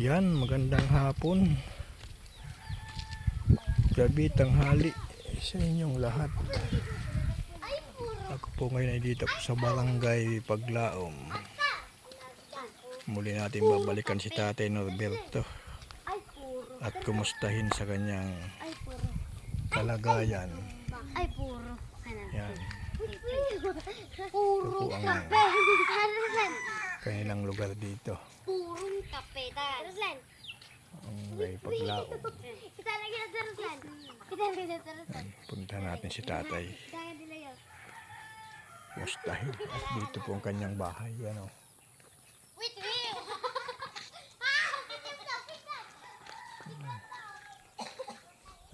Ayan, magandang hapon. Gabi, tanghali sa inyong lahat. Ako po ngayon ay dito sa Barangay Paglaom. Muli natin babalikan si Tatay Norberto at kumustahin sa kanyang kalagayan. Ay, puro. Yan. Puro Ito po ang kape. kanilang lugar dito. Purong kape. Ruslan. Barangay Paglaom. Kita lagi na Ruslan. Kita lagi na Ruslan. Puntahan natin si Tatay. Jangan dilayas. Kumustahin. At dito po ang kanyang bahay. Yan o. Wait, wait.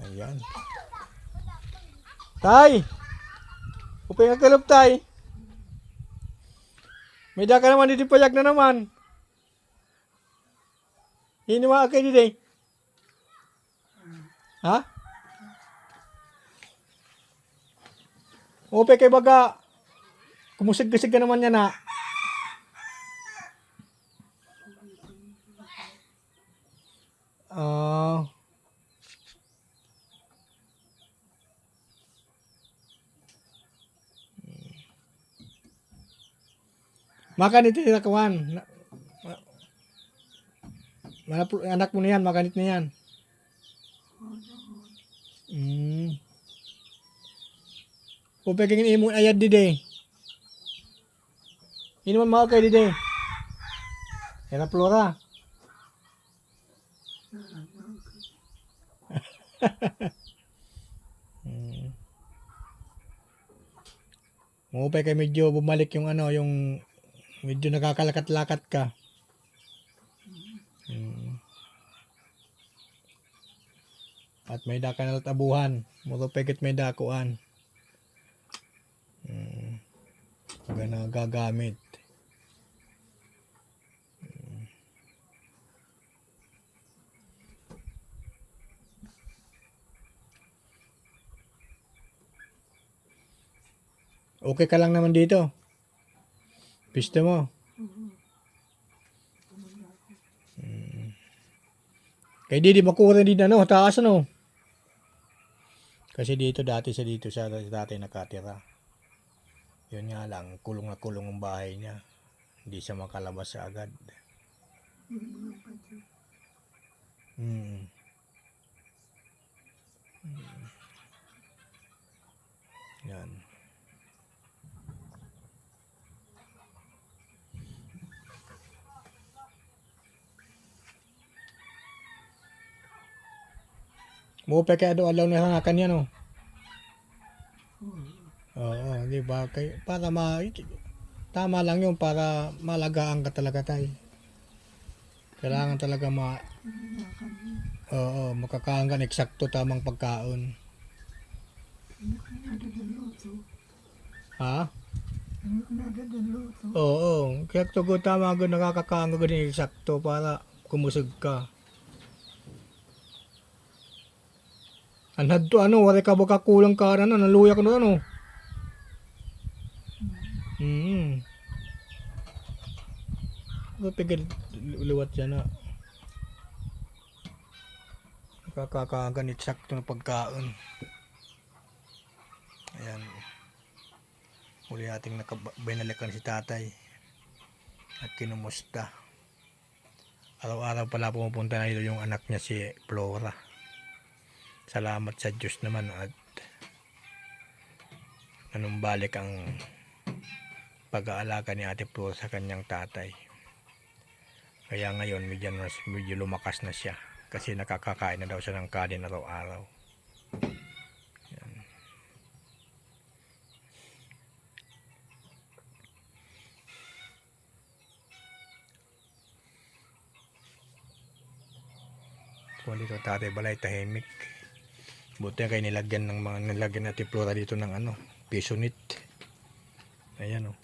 Ayan. Tay! Upay nga kalop, tay. May da ka naman dito payag na naman. Hindi mga kay dito. Ha? Upay kay baga. Kumusig-kusig ka naman yan ha. Makanit na kawan. Anak mo na yan, makanit na yan. Upay kay imo ayad dide. Ini man mga kay dide. Era Flora. Upay kay medyo bumalik yung ano, yung medyo nakakalakat-lakat ka. At may da ka na tabuhan. Muro pekit may dakuan. Gana gagamit. Okay ka lang naman dito. Pista mo. Kaya di makuha din ano, taas ano. Kasi dito dati sa dati nakatira. Yun nga lang, kulong na kulong ang bahay niya. Hindi siya makalabas sa agad. Yan. Mo pa kaya do alaw na hangakan yan oh. Oo, di ba? Para tama lang yun para malagaan ka talaga tayo. Kailangan talaga makakain ka eksakto tamang pagkaon. Ha? Oo, kaya tugo tama ka nakakakaan ka ganyan eksakto para kumusog ka. Anhad to ano, wala ka baka kulang ka na naluya ko na ano. Pagkil luwat yan na. Nakakaganit sakto na pagkaon. Ayan. Muli ating binalikan si tatay. At kinumusta. Araw-araw pala pumupunta na dito yung anak niya si Flora. Salamat sa Diyos naman at nanumbalik ang pag-aalaga ni Ate Flor sa kanyang tatay. Kaya ngayon medyo lumakas na siya kasi nakakakain na daw siya ng kanin araw-araw. Yan. Kung dito tatay balay tahimik. Buti kayo nilagyan ni Ate Flora dito ng ano, piso knit. Ayan oh.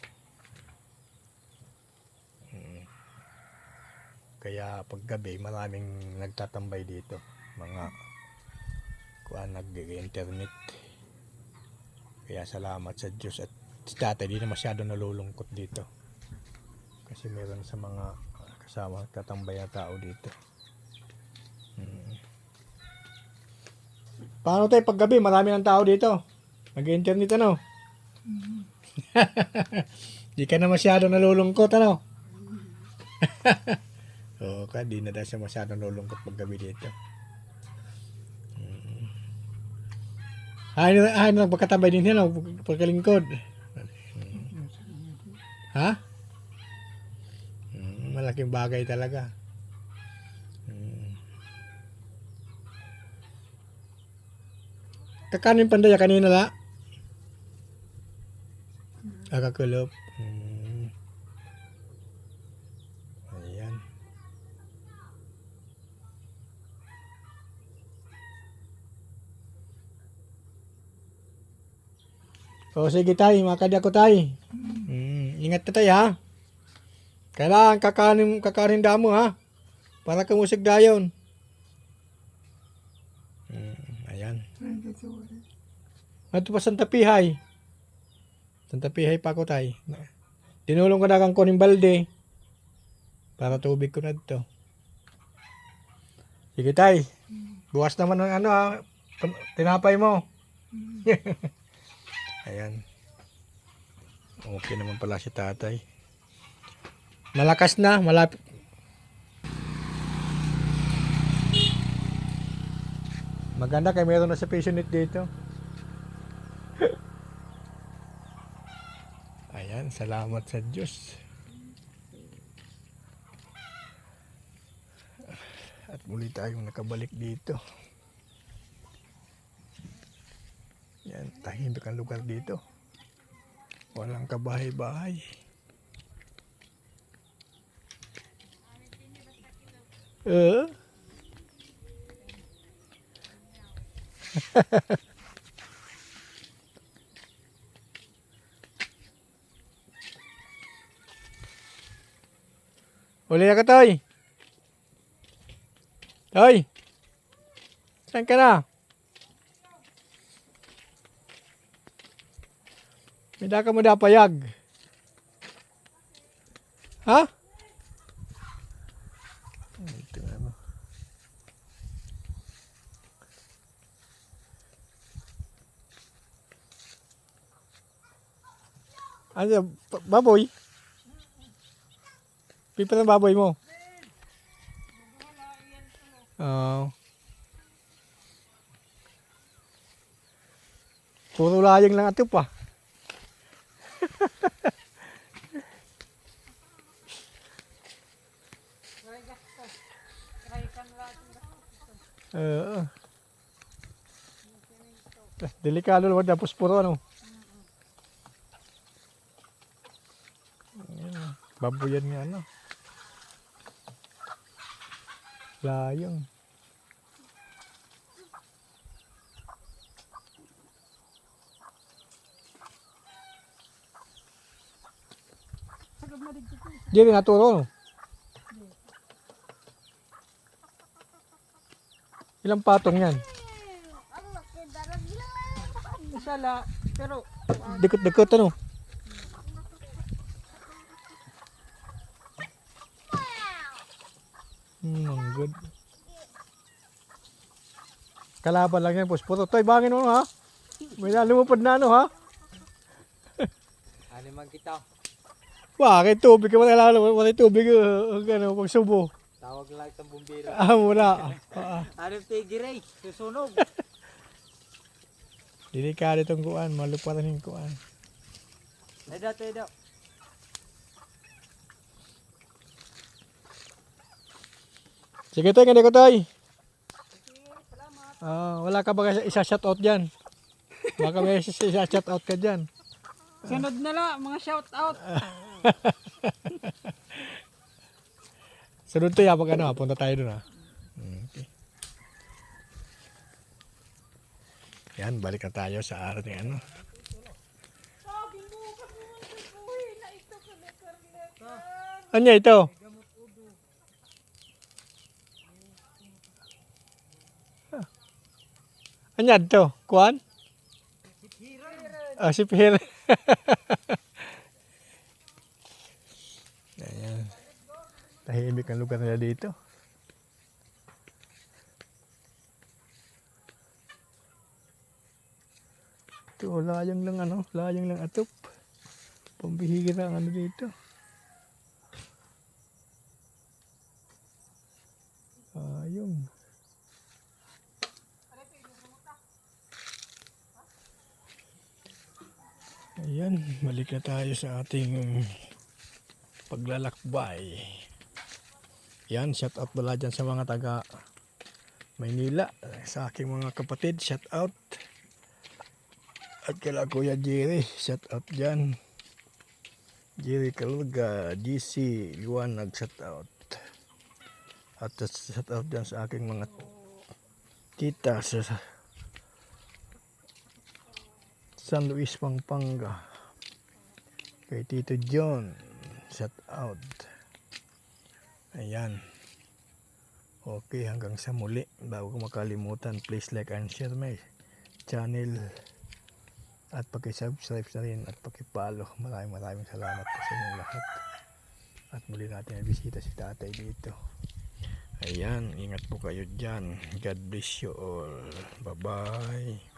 Kaya paggabi maraming nagtatambay dito. Mga nag-internet. Kaya salamat sa Diyos at si tatay di na masyado nalulungkot dito. Kasi meron sa mga kasama nagtatambay na tao dito. Paano tayo paggabi? Marami ng tao dito. Mag-internet ano? Di ka na masyado nalulungkot ano? Oo ka, di na daw siya masyado nalulungkot paggabi dito. Ay, nagpagkatabay din yan, pagkalingkod. Ha? Malaking bagay talaga. Kakanin pandaya kanina la? Kakulop. Ayan. O sige tayo, makadi ako tayo. Ingat na tayo ha. Kailangan kakanin damo ha. Para kamusig dayon. Ayan. Ito pa Santa Pihay. Santa Pihay pa ako tayo. Tinulong ko na kang kuning balde. Para tubig ko na ito. Sige tay. Bukas naman ng ano ha. Tinapay mo. Ayan. Okay naman pala si tatay. Malakas na. Malapit. Maganda kaya meron na sa passionate dito. Ayan. Salamat sa Diyos. At muli tayong nakabalik dito. Yan, tahimik ang lugar dito. Walang kabahay-bahay. Uli na ka, Toy. Toy. Saan ka na? Hindi ka mo napayag. Ha? Ito nga mo. Ano, baboy? Pipa ng baboy mo? Oo. Puro layang lang ito pa. Delikado naman tapos puro ano. Baboyan nga ano. Layang. Di rin naturo no? Ilang patong yan? Masala, pero Dikot-dikot ano? Ang good. Kalaban lang yan, puspuro. Toy, bangin mo ha? May lumupad na ano ha? ano man kita? Bakit tubig ka wala tubig ano, pag subo. Tawag lang itong bumbiro. Wala. Ano tigre? Susunog. Delikado itong kuan, malupatan yung kuan. Teda. Sige tayo, ganito tayo. Wala ka ba isa-shoutout dyan? Baka may isa-shoutout ka dyan. Sunod na lang, mga shout out. Sunod tayo, pag ano, punta tayo dun ha. Okay. Yan, balik na tayo sa ating ano. Anya ito? Anya ito? Kuan? Si Pierre. Ayan. Tahimik ang lugar nila dito. Ito, layang lang ano, layang lang atop. Pambihira ang ano dito. Ayun. Ayan, balik na tayo sa ating paglalakbay. Yan, shout out pala dyan sa mga taga Maynila. Sa aking mga kapatid, shout out. At kala Kuya Jerry, shout out dyan. Jerry Kalurga, GC, Liwanag, shout out. At shout out dyan sa aking mga tita sa San Luis, Pampanga. Kay Tito John, shout out. Ayan. Okay, hanggang sa muli. Bago ko makalimutan, please like and share my channel. At paki-subscribe na rin at paki-follow. Maraming salamat po sa inyong lahat. At muli natin na bisita si tatay dito. Ayan, ingat po kayo dyan. God bless you all. Bye-bye.